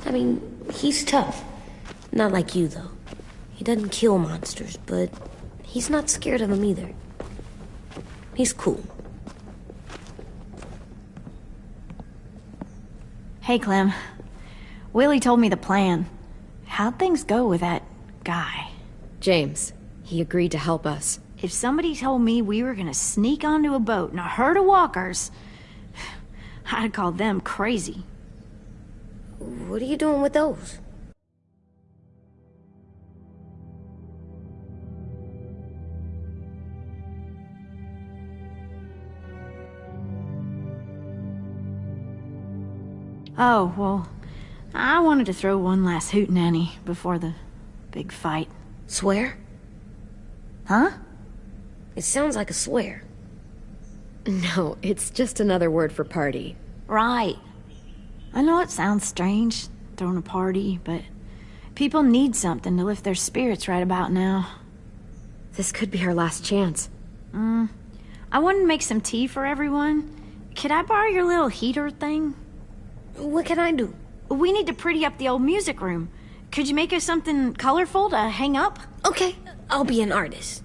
I mean, he's tough. Not like you, though. He doesn't kill monsters, but he's not scared of them either. He's cool. Hey, Clem. Willie told me the plan. How'd things go with that guy? James. He agreed to help us. If somebody told me we were gonna sneak onto a boat and a herd of walkers, I'd call them crazy. What are you doing with those? Oh, well, I wanted to throw one last hootenanny before the big fight. Swear? Huh? It sounds like a swear. No, it's just another word for party. Right. I know it sounds strange, throwing a party, but people need something to lift their spirits right about now. This could be our last chance. I wanted to make some tea for everyone. Could I borrow your little heater thing? What can I do? We need to pretty up the old music room. Could you make us something colorful to hang up? Okay, I'll be an artist.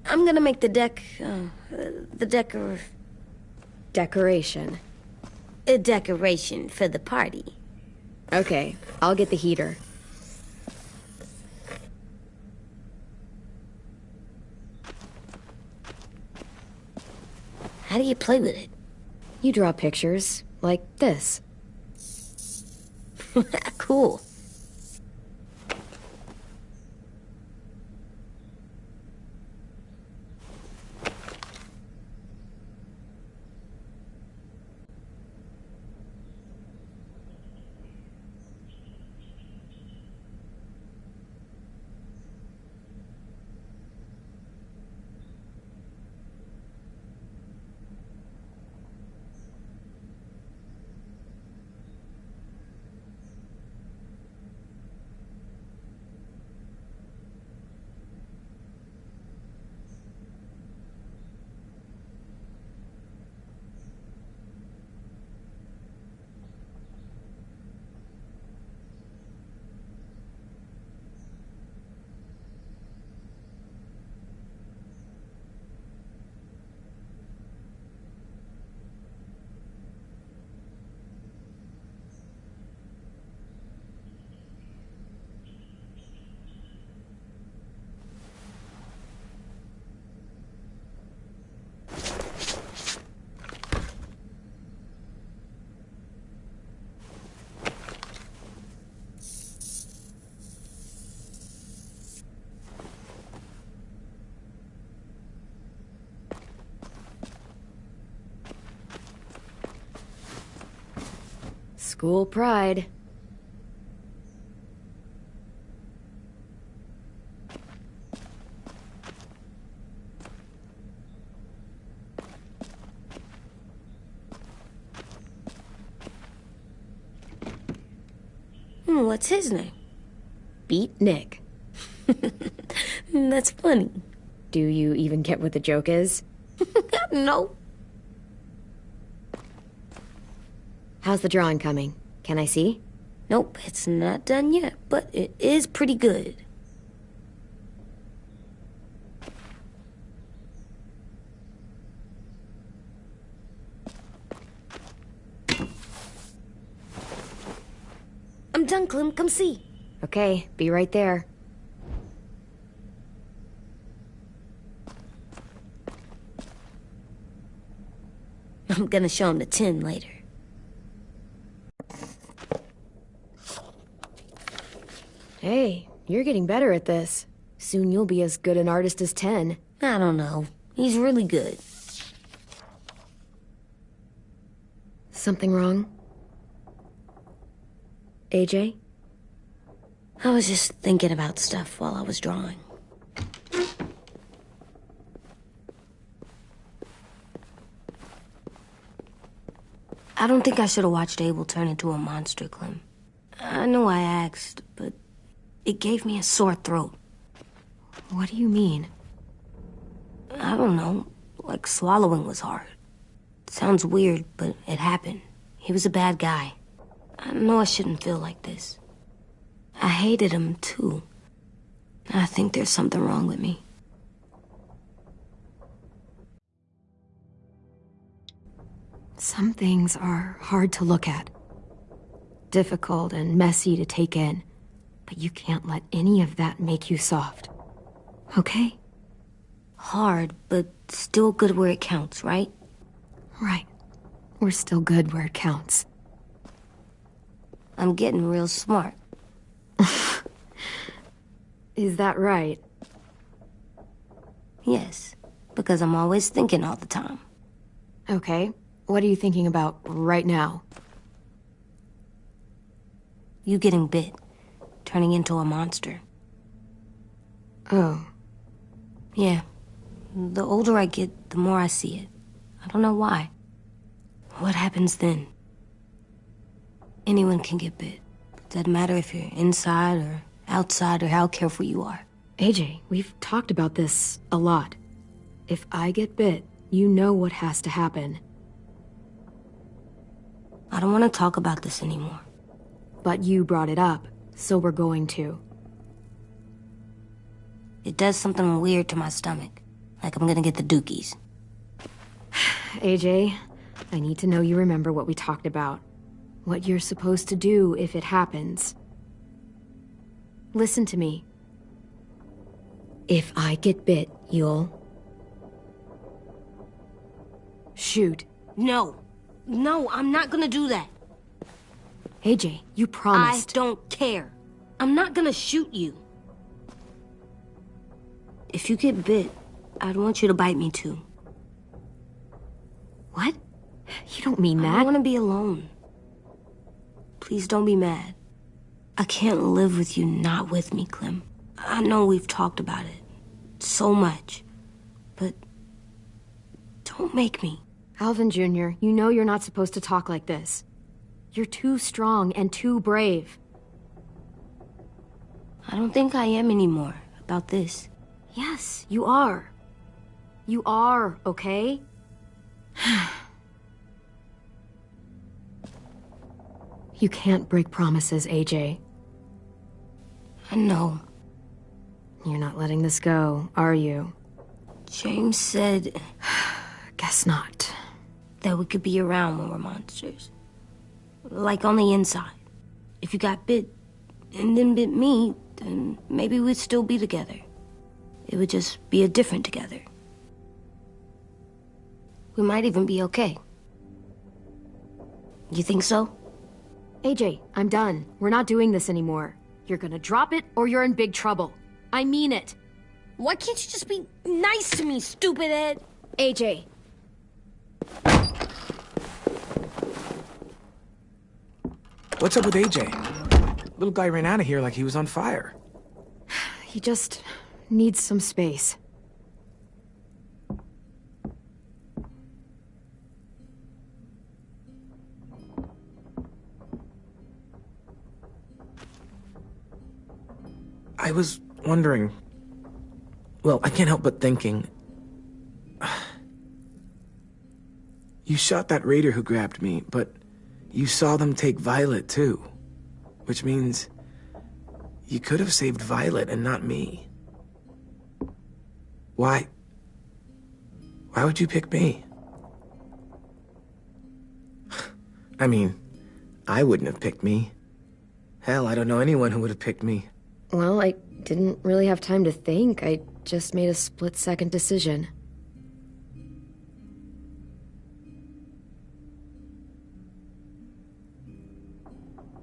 I'm gonna make the Decoration. a decoration for the party. Okay, I'll get the heater. How do you play with it? You draw pictures, like this. Cool. School pride. What's his name? Beat Nick. That's funny. Do you even get what the joke is? No. How's the drawing coming? Can I see? Nope, it's not done yet, but it is pretty good. I'm done, Clem. Come see. Okay, be right there. I'm gonna show him the tin later. Hey, you're getting better at this. Soon you'll be as good an artist as 10. I don't know. He's really good. Something wrong? AJ? I was just thinking about stuff while I was drawing. I don't think I should have watched Abel turn into a monster, Clem. I know I asked, but it gave me a sore throat. What do you mean? I don't know. Like swallowing was hard. Sounds weird, but it happened. He was a bad guy. I know I shouldn't feel like this. I hated him, too. I think there's something wrong with me. Some things are hard to look at. Difficult and messy to take in. But you can't let any of that make you soft. Okay? Hard, but still good where it counts, right? Right. We're still good where it counts. I'm getting real smart. Is that right? Yes, because I'm always thinking all the time. Okay. What are you thinking about right now? You getting bit. Turning into a monster. Oh. Yeah. The older I get, the more I see it. I don't know why. What happens then? Anyone can get bit. Doesn't matter if you're inside or outside or how careful you are. AJ, we've talked about this a lot. If I get bit, you know what has to happen. I don't want to talk about this anymore. But you brought it up, so we're going to. It does something weird to my stomach. Like I'm gonna get the dookies. AJ, I need to know you remember what we talked about. What you're supposed to do if it happens. Listen to me. If I get bit, you'll... shoot. No. No, I'm not gonna do that. AJ, you promised. I don't care. I'm not gonna shoot you. If you get bit, I'd want you to bite me too. What? You don't mean that. I want to be alone. Please don't be mad. I can't live with you not with me, Clem. I know we've talked about it so much, but don't make me. Alvin Jr., you know you're not supposed to talk like this. You're too strong and too brave. I don't think I am anymore about this. Yes, you are. You are, okay? You can't break promises, AJ. I know. You're not letting this go, are you? James said Guess not. that we could be around when we're monsters. Like on the inside. If you got bit and then bit me, then maybe we'd still be together. It would just be a different together. We might even be okay. You think so? AJ, I'm done. We're not doing this anymore. You're gonna drop it or you're in big trouble. I mean it. Why can't you just be nice to me, stupid Ed? AJ. What's up with AJ? Little guy ran out of here like he was on fire. He just needs some space. I was wondering... Well, I can't help but thinking... You shot that raider who grabbed me, but you saw them take Violet, too. Which means... you could have saved Violet and not me. Why? Why would you pick me? I mean, I wouldn't have picked me. Hell, I don't know anyone who would have picked me. Well, I didn't really have time to think. I just made a split-second decision.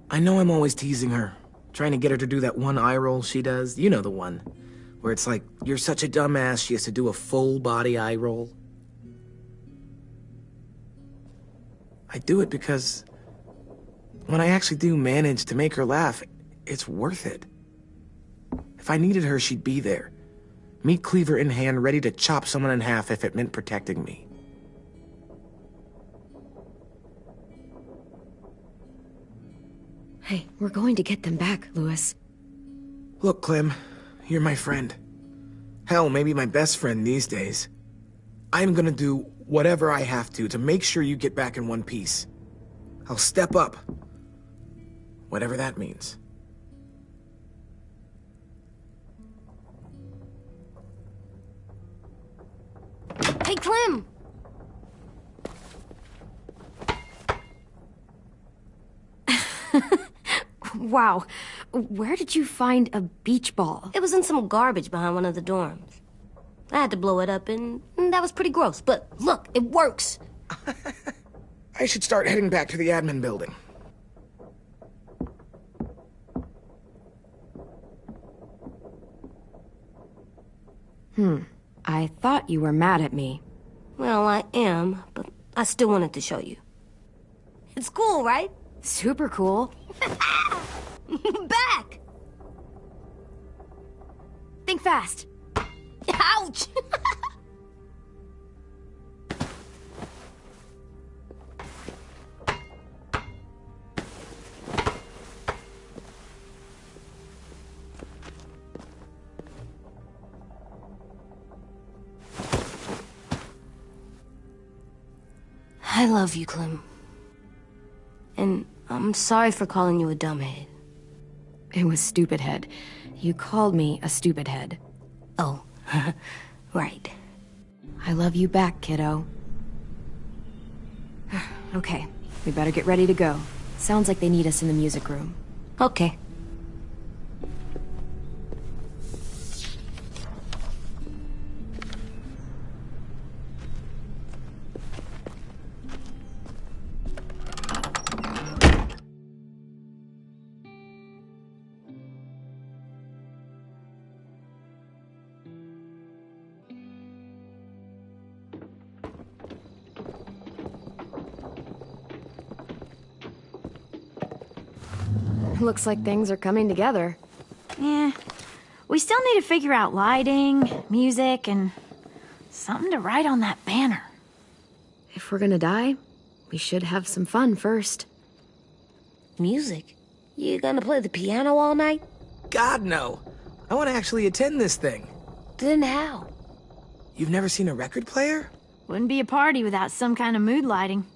I know I'm always teasing her, trying to get her to do that one eye roll she does. You know the one, where it's like, you're such a dumbass, she has to do a full-body eye roll. I do it because when I actually do manage to make her laugh, it's worth it. If I needed her, she'd be there. Meat cleaver in hand, ready to chop someone in half if it meant protecting me. Hey, we're going to get them back, Louis. Look, Clem, you're my friend. Hell, maybe my best friend these days. I'm gonna do whatever I have to make sure you get back in one piece. I'll step up. Whatever that means. Hey, Clem! Wow. Where did you find a beach ball? It was in some garbage behind one of the dorms. I had to blow it up, and that was pretty gross. But look, it works. I should start heading back to the admin building. I thought you were mad at me. Well, I am, but I still wanted to show you. It's cool, right? Super cool. Back! Think fast. Ouch! I love you, Clem. And I'm sorry for calling you a dumbhead. It was stupid head. You called me a stupid head. Oh, right. I love you back, kiddo. Okay, we better get ready to go. Sounds like they need us in the music room. Okay. Looks like things are coming together. Yeah. We still need to figure out lighting, music, and something to write on that banner. If we're gonna die, we should have some fun first. Music? You gonna play the piano all night? God, no. I want to actually attend this thing. Then how? You've never seen a record player? Wouldn't be a party without some kind of mood lighting.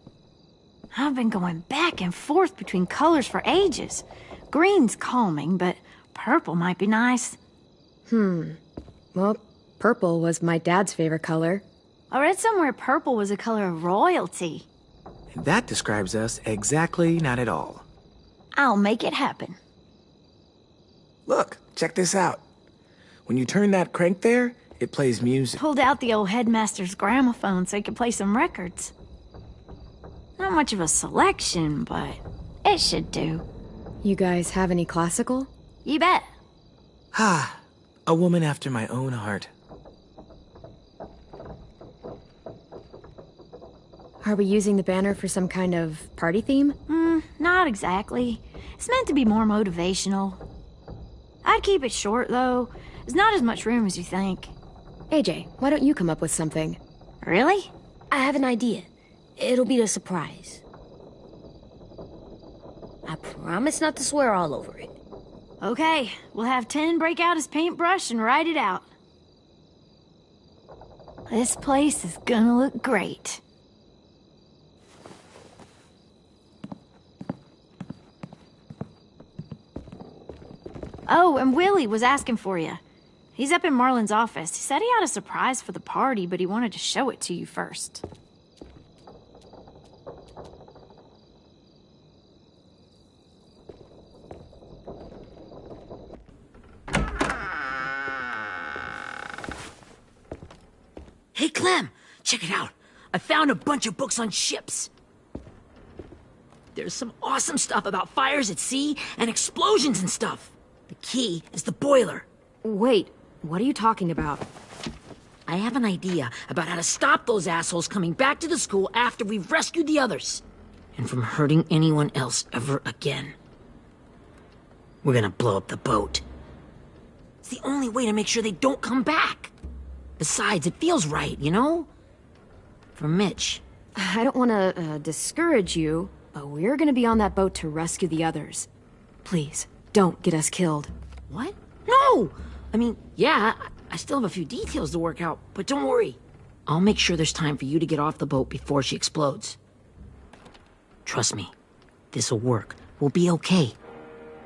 I've been going back and forth between colors for ages. Green's calming, but purple might be nice. Well, purple was my dad's favorite color. I read somewhere purple was a color of royalty. That describes us exactly not at all. I'll make it happen. Look, check this out. When you turn that crank there, it plays music. Pulled out the old headmaster's gramophone so he could play some records. Not much of a selection, but it should do. You guys have any classical? You bet. Ah, a woman after my own heart. Are we using the banner for some kind of party theme? Not exactly. It's meant to be more motivational. I'd keep it short, though. There's not as much room as you think. AJ, why don't you come up with something? Really? I have an idea. It'll be a surprise. I promise not to swear all over it. Okay, we'll have 10 break out his paintbrush and write it out. This place is gonna look great. Oh, and Willie was asking for you. He's up in Marlin's office. He said he had a surprise for the party, but he wanted to show it to you first. Hey, Clem, check it out. I found a bunch of books on ships. There's some awesome stuff about fires at sea and explosions and stuff. The key is the boiler. Wait, what are you talking about? I have an idea about how to stop those assholes coming back to the school after we've rescued the others. And from hurting anyone else ever again. We're gonna blow up the boat. It's the only way to make sure they don't come back. Besides, it feels right, you know? For Mitch. I don't want to discourage you, but we're gonna be on that boat to rescue the others. Please, don't get us killed. What? No! I mean, yeah, I still have a few details to work out, but don't worry. I'll make sure there's time for you to get off the boat before she explodes. Trust me, this'll work. We'll be okay.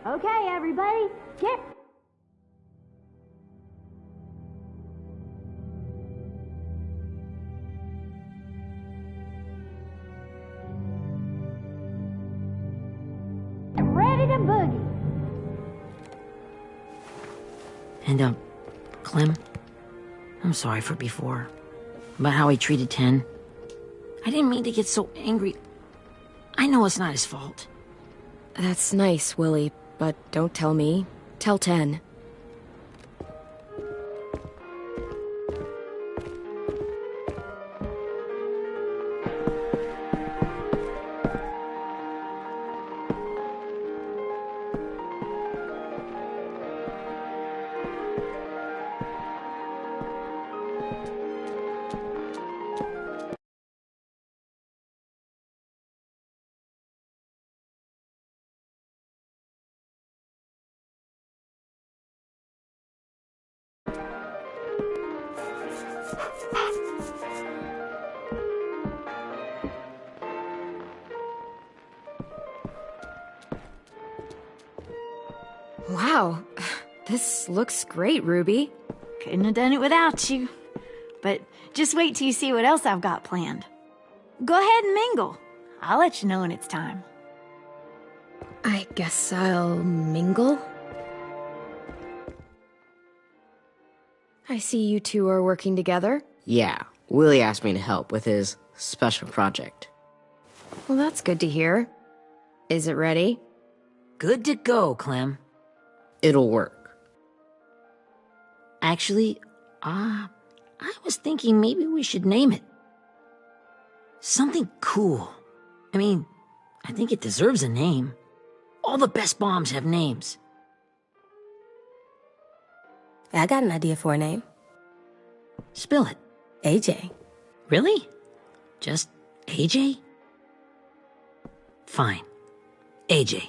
Okay, everybody, get... ready to boogie. And, Clem, I'm sorry for before. About how he treated Ten. I didn't mean to get so angry. I know it's not his fault. That's nice, Willie, but don't tell me. Tell 10. Wow, this looks great, Ruby. Couldn't have done it without you. But just wait till you see what else I've got planned. Go ahead and mingle. I'll let you know when it's time. I guess I'll mingle? I see you two are working together. Yeah, Willie asked me to help with his special project. Well, that's good to hear. Is it ready? Good to go, Clem. It'll work. Actually, I was thinking maybe we should name it. Something cool. I mean, I think it deserves a name. All the best bombs have names. I got an idea for a name. Spill it. AJ. Really? Just AJ? Fine. AJ.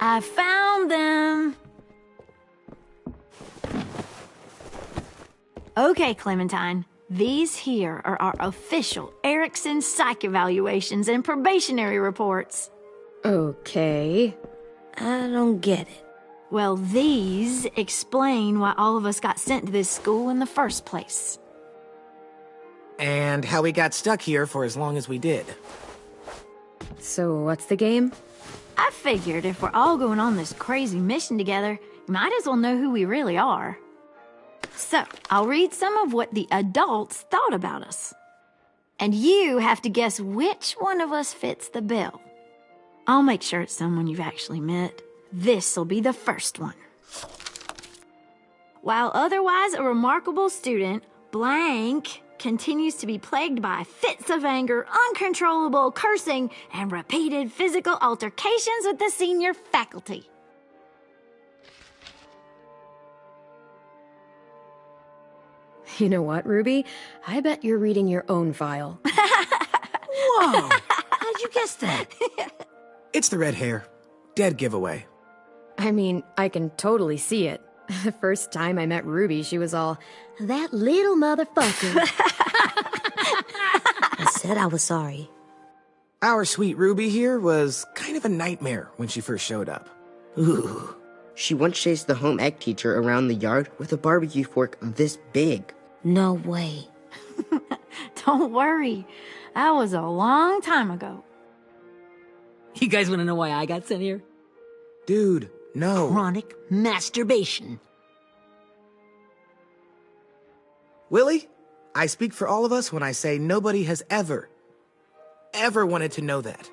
I found them. Okay, Clementine. These here are our official Erickson psych evaluations and probationary reports. Okay. I don't get it. Well, these explain why all of us got sent to this school in the first place. And how we got stuck here for as long as we did. So what's the game? I figured if we're all going on this crazy mission together, you might as well know who we really are. So, I'll read some of what the adults thought about us. And you have to guess which one of us fits the bill. I'll make sure it's someone you've actually met. This'll be the first one. While otherwise a remarkable student, blank continues to be plagued by fits of anger, uncontrollable cursing, and repeated physical altercations with the senior faculty. You know what, Ruby? I bet you're reading your own file. Whoa! How'd you guess that? It's the red hair. Dead giveaway. I mean, I can totally see it. The first time I met Ruby, she was all, "That little motherfucker." I said I was sorry. Our sweet Ruby here was kind of a nightmare when she first showed up. Ooh. She once chased the home ec teacher around the yard with a barbecue fork this big. No way. Don't worry, that was a long time ago. You guys want to know why I got sent here? Dude, no. Chronic masturbation. Willie, I speak for all of us when I say nobody has ever wanted to know that.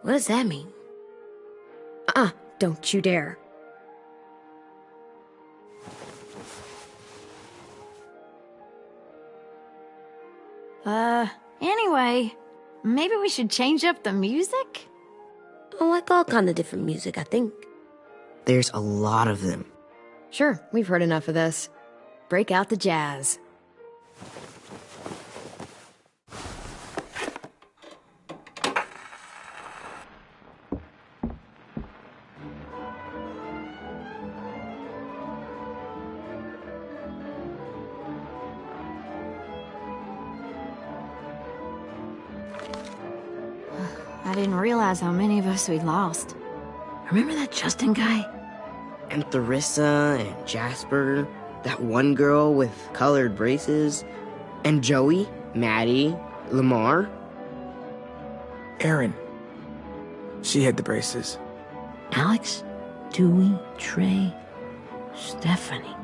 What does that mean? Don't you dare. Anyway, maybe we should change up the music? I like all kind of different music, I think. There's a lot of them. Sure, we've heard enough of this. Break out the jazz. I didn't realize how many of us we'd lost. Remember that Justin guy? And Theresa and Jasper, that one girl with colored braces, and Joey, Maddie, Lamar. Erin. She had the braces. Alex, Dewey, Trey, Stephanie.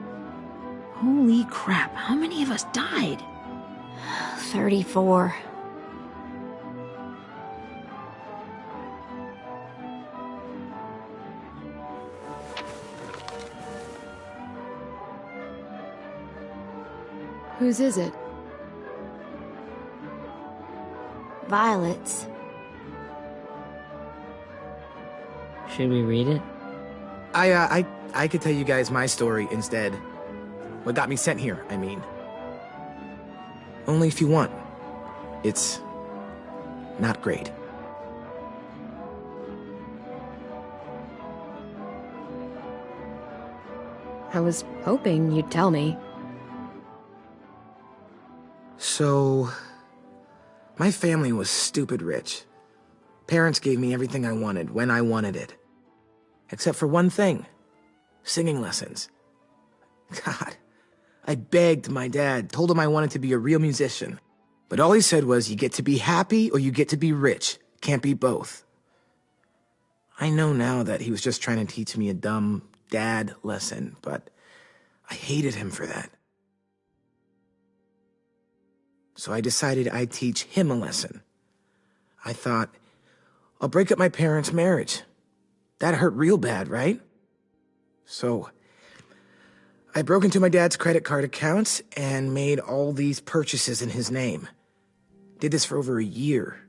Holy crap, how many of us died? 34. Whose is it? Violet's. Should we read it? I could tell you guys my story instead. What got me sent here, I mean. Only if you want. It's not great. I was hoping you'd tell me. So, my family was stupid rich. Parents gave me everything I wanted when I wanted it. Except for one thing. Singing lessons. God, I begged my dad, told him I wanted to be a real musician. But all he said was, you get to be happy or you get to be rich. Can't be both. I know now that he was just trying to teach me a dumb dad lesson, but I hated him for that. So I decided I'd teach him a lesson. I thought, I'll break up my parents' marriage. That hurt real bad, right? So I broke into my dad's credit card accounts and made all these purchases in his name. Did this for over a year.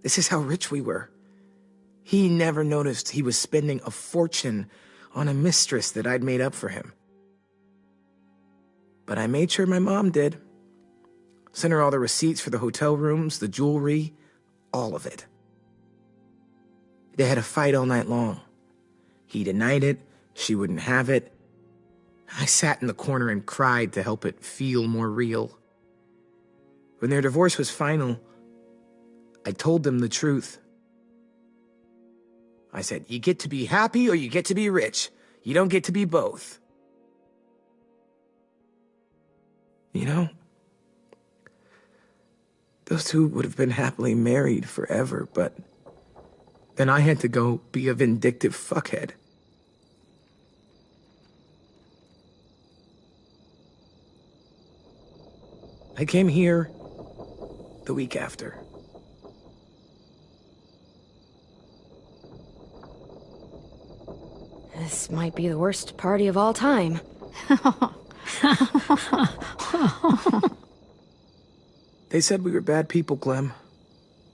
This is how rich we were. He never noticed he was spending a fortune on a mistress that I'd made up for him. But I made sure my mom did. Sent her all the receipts for the hotel rooms, the jewelry, all of it. They had a fight all night long. He denied it, she wouldn't have it. I sat in the corner and cried to help it feel more real. When their divorce was final, I told them the truth. I said, you get to be happy or you get to be rich. You don't get to be both. You know, those two would have been happily married forever, but then I had to go be a vindictive fuckhead. I came here the week after. This might be the worst party of all time. They said we were bad people, Clem.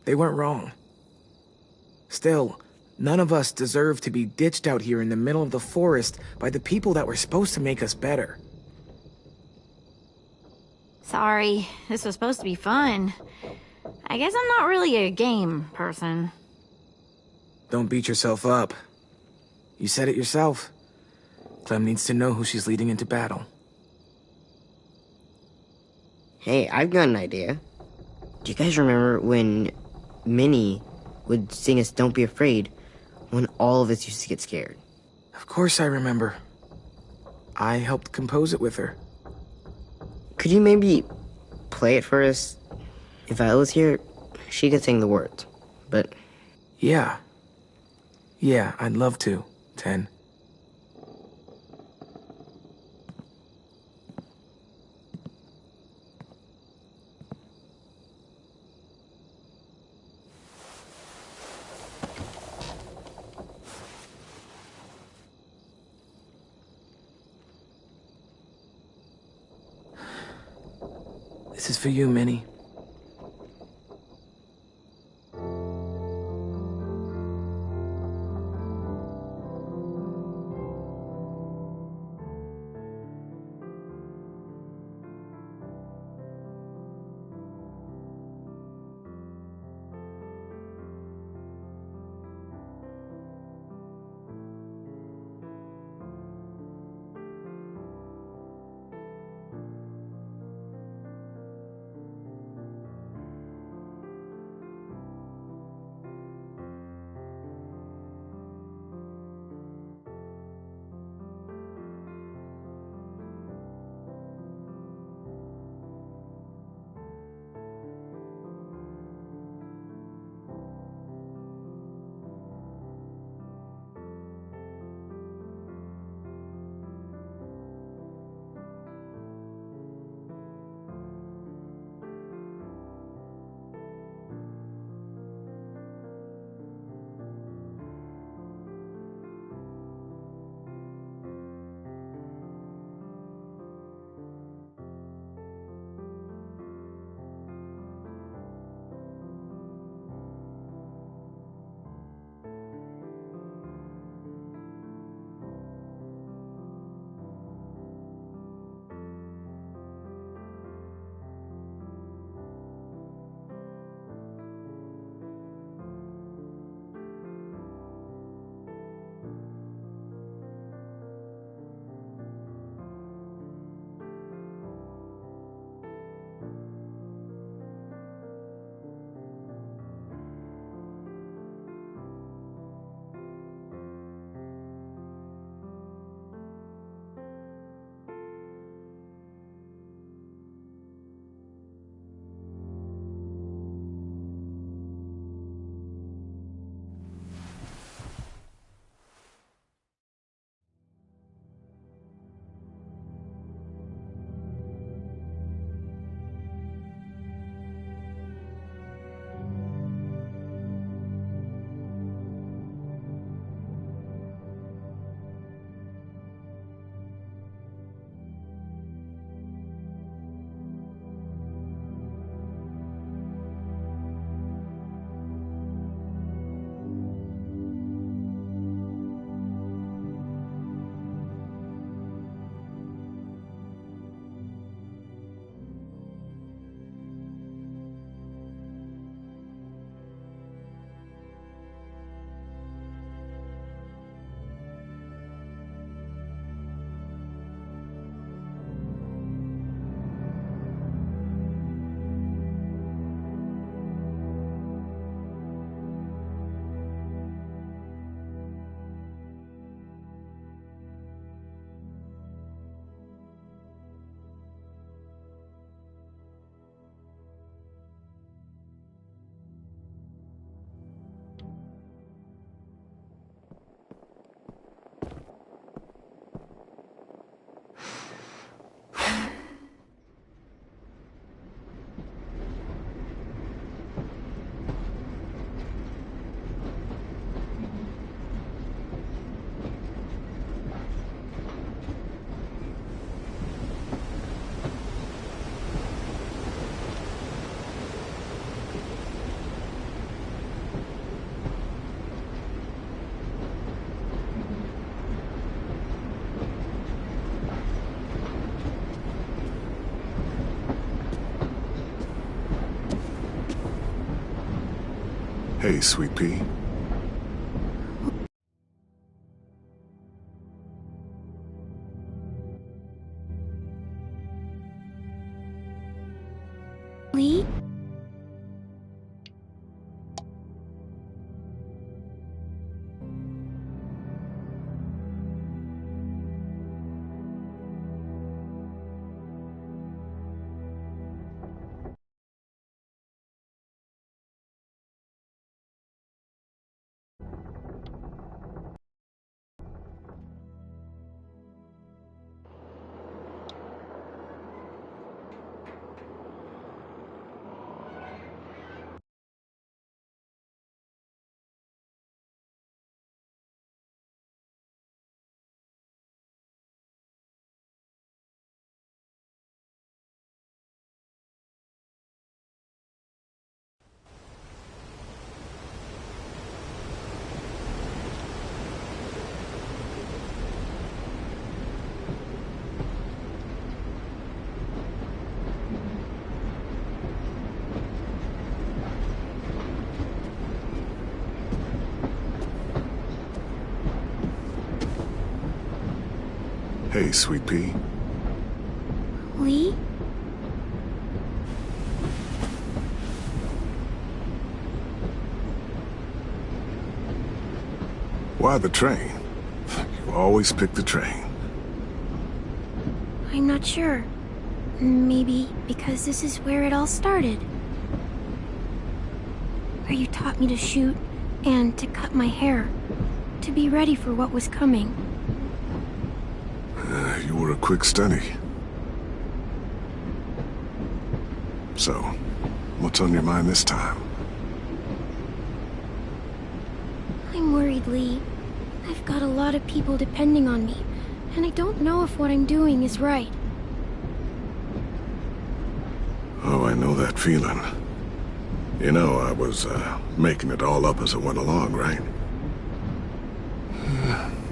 They weren't wrong. Still, none of us deserve to be ditched out here in the middle of the forest by the people that were supposed to make us better. Sorry, this was supposed to be fun. I guess I'm not really a game person. Don't beat yourself up. You said it yourself. Clem needs to know who she's leading into battle. Hey, I've got an idea. Do you guys remember when Minnie would sing us Don't Be Afraid when all of us used to get scared? Of course I remember. I helped compose it with her. Could you maybe play it for us? If I was here, she could sing the words, but... Yeah. Yeah, I'd love to, Ten. This is for you, Minnie. Hey, Sweet Pea. Lee? Hey, Sweet Pea. Lee? Why the train? You always pick the train. I'm not sure. Maybe because this is where it all started. Where you taught me to shoot and to cut my hair. To be ready for what was coming. You were a quick study. So, what's on your mind this time? I'm worried, Lee. I've got a lot of people depending on me, and I don't know if what I'm doing is right. Oh, I know that feeling. You know, I was, making it all up as it went along, right?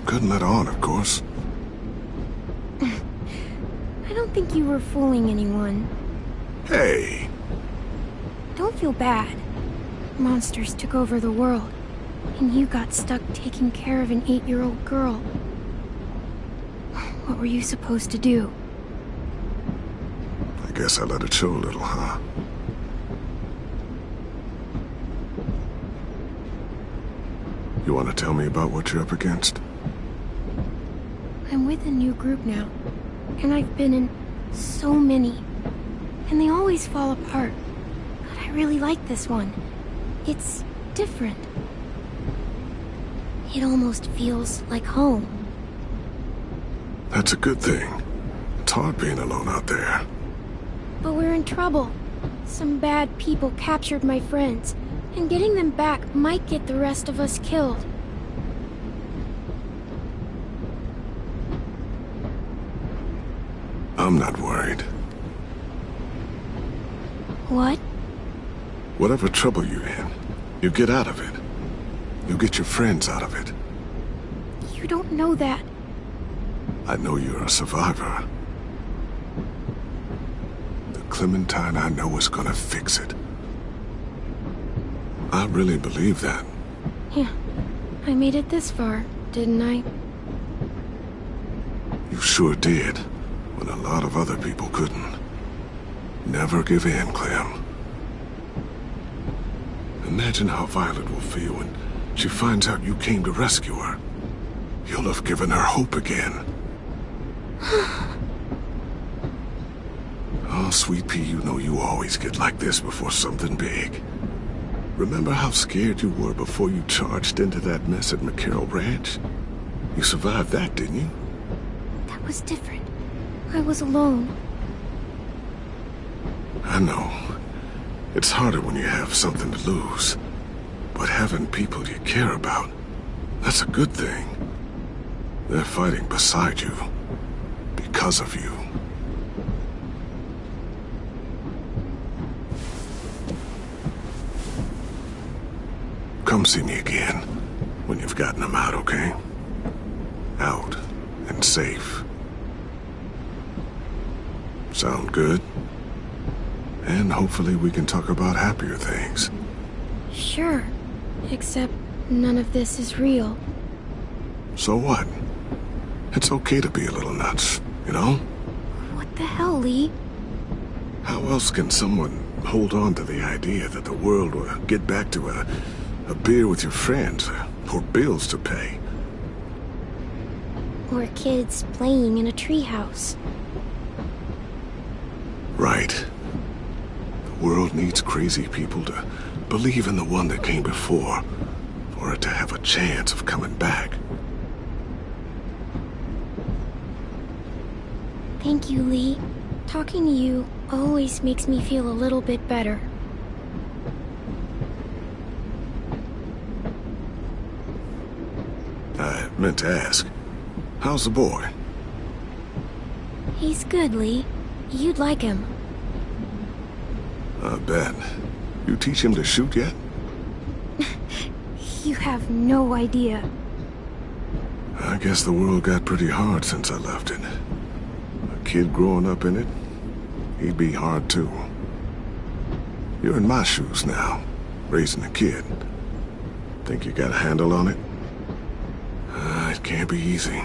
Couldn't let on, of course. I don't think you were fooling anyone. Hey! Don't feel bad. Monsters took over the world, and you got stuck taking care of an 8-year-old girl. What were you supposed to do? I guess I let it show a little, huh? You want to tell me about what you're up against? I'm with a new group now, and I've been in so many, and they always fall apart. But I really like this one. It's different. It almost feels like home. That's a good thing. It's hard being alone out there. But we're in trouble. Some bad people captured my friends, and getting them back might get the rest of us killed. I'm not worried. What? Whatever trouble you're in, you get out of it. You get your friends out of it. You don't know that. I know you're a survivor. The Clementine I know is gonna fix it. I really believe that. Yeah, I made it this far, didn't I? You sure did, when a lot of other people couldn't. Never give in, Clem. Imagine how Violet will feel when she finds out you came to rescue her. You'll have given her hope again. Oh, Sweet Pea, you know you always get like this before something big. Remember how scared you were before you charged into that mess at McCarroll Ranch? You survived that, didn't you? That was different. I was alone. I know. It's harder when you have something to lose. But having people you care about, that's a good thing. They're fighting beside you. Because of you. Come see me again when you've gotten them out, okay? Out and safe. Sound good? And hopefully we can talk about happier things. Sure. Except none of this is real. So what? It's okay to be a little nuts, you know? What the hell, Lee? How else can someone hold on to the idea that the world will get back to a beer with your friends, or bills to pay? Or kids playing in a treehouse. Right. The world needs crazy people to believe in the one that came before, for it to have a chance of coming back. Thank you, Lee. Talking to you always makes me feel a little bit better. I meant to ask, how's the boy? He's good, Lee. You'd like him. I bet. You teach him to shoot yet? You have no idea. I guess the world got pretty hard since I left it. A kid growing up in it, he'd be hard too. You're in my shoes now, raising a kid. Think you got a handle on it? It can't be easy.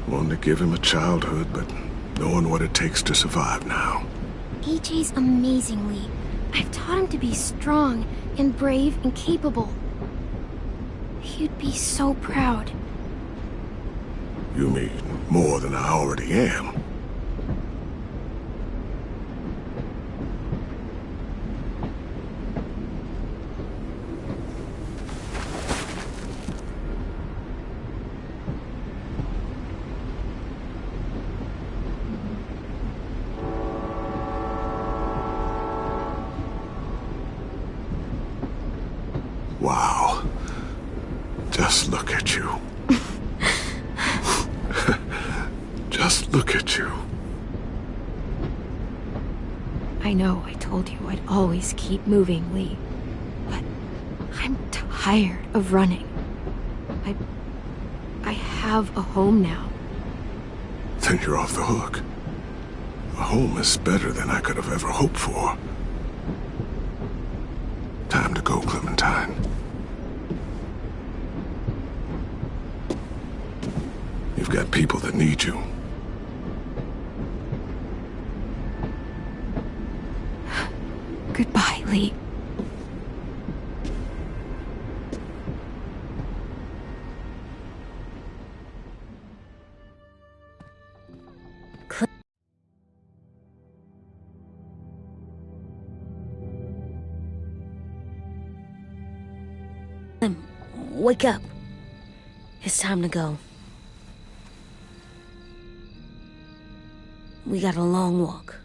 Wanting to give him a childhood, but knowing what it takes to survive now. AJ's amazing, Lee. I've taught him to be strong and brave and capable. He'd be so proud. You mean more than I already am? Wow. Just look at you. Just look at you. I know I told you I'd always keep moving, Lee. But I'm tired of running. I have a home now. Then you're off the hook. A home is better than I could have ever hoped for. Time to go, Clementine. You've got people that need you. Goodbye, Lee. Wake up. It's time to go. We got a long walk.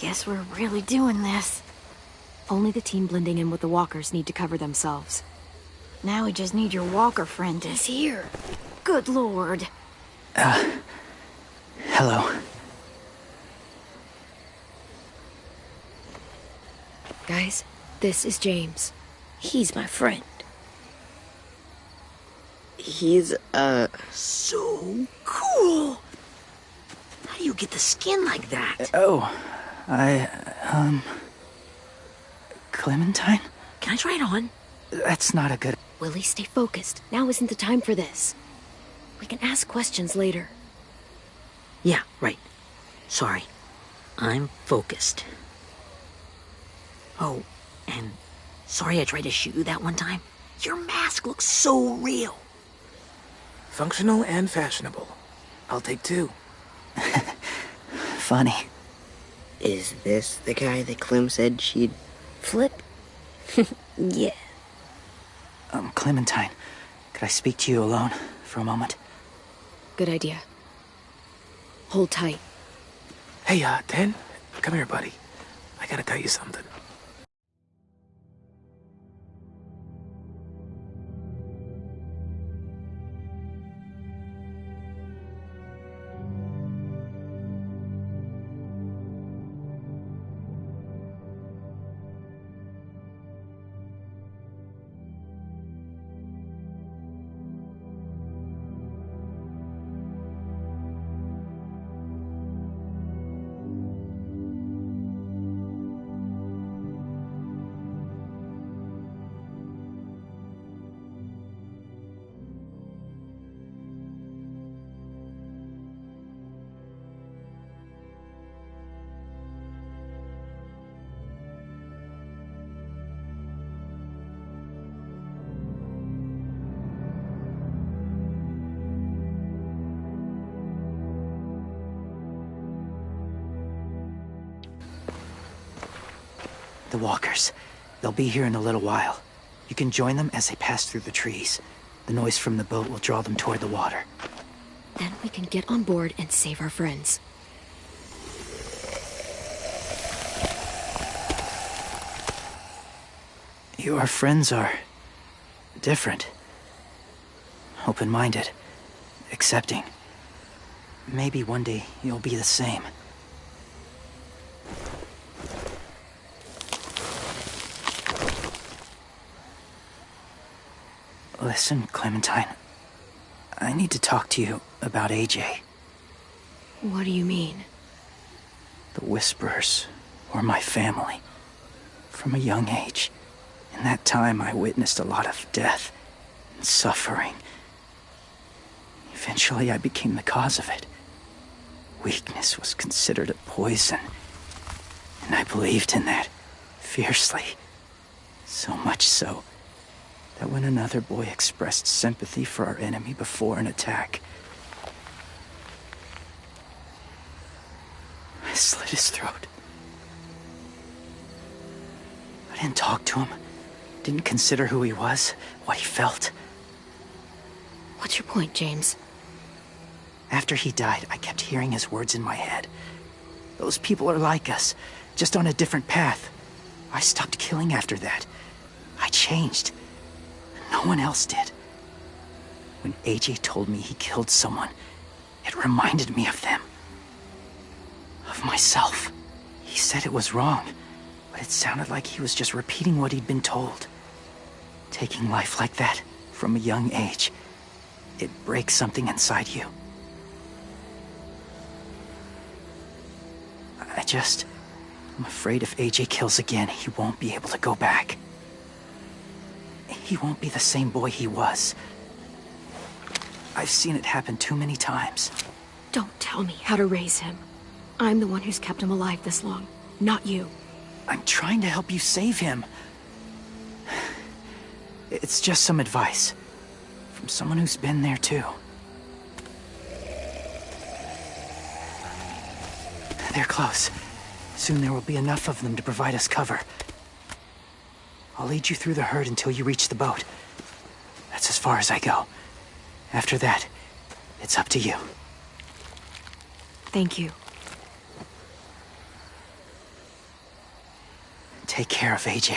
Guess we're really doing this. Only the team blending in with the walkers need to cover themselves. Now we just need your walker friend is here. Good lord. Hello. Guys, this is James. He's my friend. He's, So cool! How do you get the skin like that? Oh, Clementine? Can I try it on? That's not a good... Willie, stay focused. Now isn't the time for this. We can ask questions later. Yeah, right. Sorry. I'm focused. Oh, and sorry I tried to shoot you that one time. Your mask looks so real. Functional and fashionable. I'll take 2. Funny. Is this the guy that Clem said she'd flip? Yeah. Clementine, could I speak to you alone for a moment? Good idea. Hold tight. Hey, Ten, come here, buddy. I gotta tell you something. The walkers. They'll be here in a little while. You can join them as they pass through the trees. The noise from the boat will draw them toward the water. Then we can get on board and save our friends. Your friends are different. Open-minded. Accepting. Maybe one day you'll be the same. Listen, Clementine. I need to talk to you about AJ. What do you mean? The Whisperers were my family. From a young age. In that time, I witnessed a lot of death and suffering. Eventually, I became the cause of it. Weakness was considered a poison. And I believed in that fiercely. So much so that when another boy expressed sympathy for our enemy before an attack, I slit his throat. I didn't talk to him, didn't consider who he was, what he felt. What's your point, James? After he died, I kept hearing his words in my head. Those people are like us, just on a different path. I stopped killing after that. I changed. No one else did. When AJ told me he killed someone, it reminded me of them. Of myself. He said it was wrong, but it sounded like he was just repeating what he'd been told. Taking life like that, from a young age, it breaks something inside you. I'm afraid if AJ kills again, he won't be able to go back. He won't be the same boy he was. I've seen it happen too many times. Don't tell me how to raise him. I'm the one who's kept him alive this long, not you. I'm trying to help you save him. It's just some advice. From someone who's been there too. They're close. Soon there will be enough of them to provide us cover. I'll lead you through the herd until you reach the boat. That's as far as I go. After that, it's up to you. Thank you. Take care of AJ.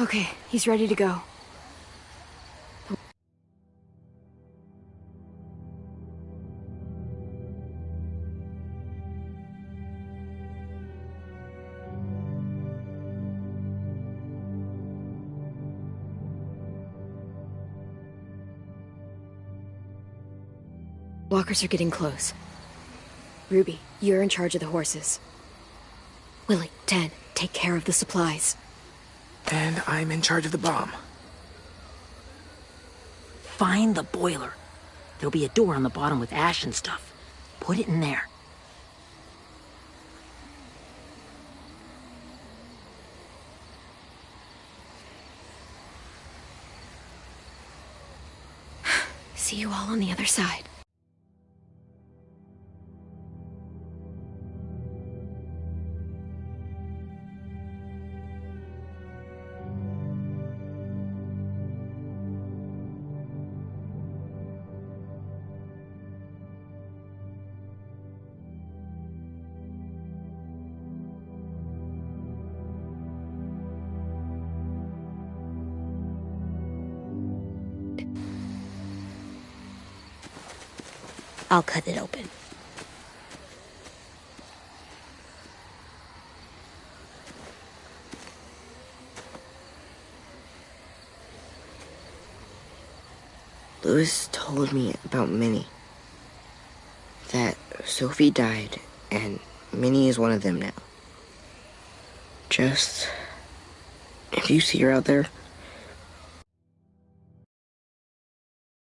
Okay, he's ready to go. Walkers are getting close. Ruby, you're in charge of the horses. Willie, Ted, take care of the supplies. And I'm in charge of the bomb. Find the boiler. There'll be a door on the bottom with ash and stuff. Put it in there. See you all on the other side. I'll cut it open. Lewis told me about Minnie. That Sophie died, and Minnie is one of them now. Just... if you see her out there,